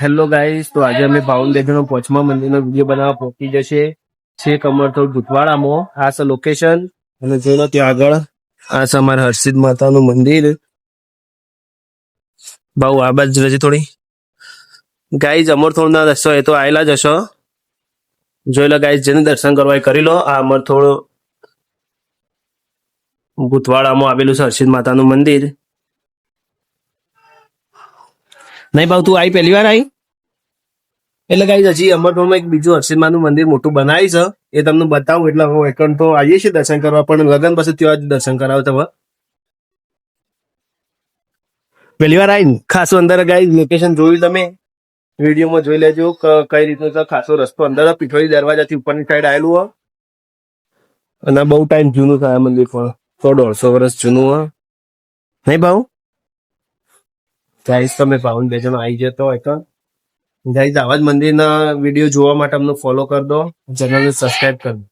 Hello guys, તો આજે અમે ભાવનગરનો પોચમા મંદિરનો વિડીયો બનાવવા પહોંચી જશે છે કમરથોડ ભૂતવાડામાં. આ છે લોકેશન અને જોઈ લો ત્યાં આગળ આ છે અમારા હર્ષિદ માતાનું મંદિર. ભાવ આ બાજુ રહેજે થોડી. ગાઈસ અમરથોડના રસ્તો એ તો આયેલા જ હશો. જોઈ લો ગાઈસ, જેને દર્શન કરવા એ કરી લો. આ અમરથોડ ભૂતવાડામાં આવેલું છે હર્ષિદ માતાનું મંદિર. નહીં ભાવ, તું આવી પહેલી વાર આવી? એટલે ગાઈસ હજી અમરથોડમાં એક બીજું હર્ષિદમાનું મંદિર મોટું બનાવી છે, એ તમને બતાવું. એટલે હવે એકણ તો આવીએ છીએ દર્શન કરવા, પણ લગન પછી ત્યાં જ દર્શન કરાવો તમે. પહેલી વાર આવીને ખાસો અંદર ગાઈસ લોકેશન જોયું તમે વિડીયોમાં જોઈ લેજો કઈ રીતનો છે. ખાસો રસ્તો અંદર પીઠોળી દરવાજાથી ઉપરની સાઈડ આવેલું હોય અને બહુ ટાઈમ જૂનું થાય આ મંદિર, પણ 100-150 વર્ષ જૂનું હોય. નહીં ભાવ? ગાઈસ તમે ભાવન બે જણ આવી જતો હોય તો ગાઈસ આવા જ મંદિરના વિડીયો જોવા માટે અમને ફોલો કરી દો, ચેનલને સબસ્ક્રાઇબ કરી દો.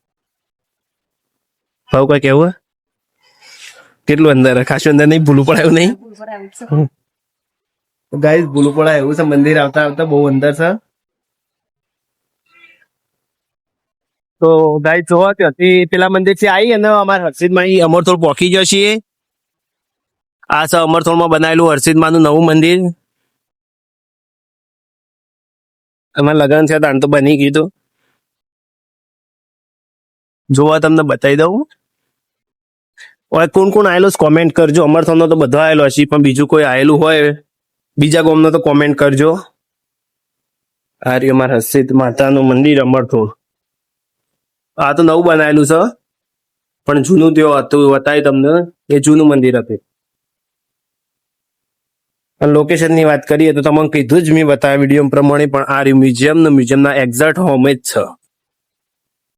ભાવ કઈ કેવું? કેટલું અંદર? ખાસું અંદર નહીં, ભૂલું પડાયું નહીં ગાઈસ? ભૂલું પડાય એવું છે, મંદિર આવતા આવતા બહુ અંદર છે. તો ગાઈસ જોવા ત્યાંથી પેલા મંદિર થી આવી અને અમારા હર્ષિદમાં અમરથોડ પહોંચી ગયા છીએ. આ છે અમરથોડમાં બનાવેલું હર્ષિદમાનું નવું મંદિર. અમારે લગ્ન છે તાણ તો બની ગયું હતું. જોવા તમને બતાવી દઉં. હવે કોણ કોણ આવેલું કોમેન્ટ કરજો. અમરથોડનો તો બધો આવેલો હશે, પણ બીજું કોઈ આવેલું હોય બીજા ગામનો તો કોમેન્ટ કરજો. આ રહ્યું અમારા હર્ષિદ માતાનું મંદિર અમરથોડ. આ તો નવું બનાવેલું છે, પણ જૂનું ત્યાં હતું બતાવી તમને. એ જૂનું મંદિર હતું. અને લોકેશનની વાત કરીએ તો તમને કીધું જ મેં બતાવ્યા વિડીયો પ્રમાણે, પણ આ રહ્યું મ્યુઝિયમના એક્ઝેક્ટ હોમ જ છે.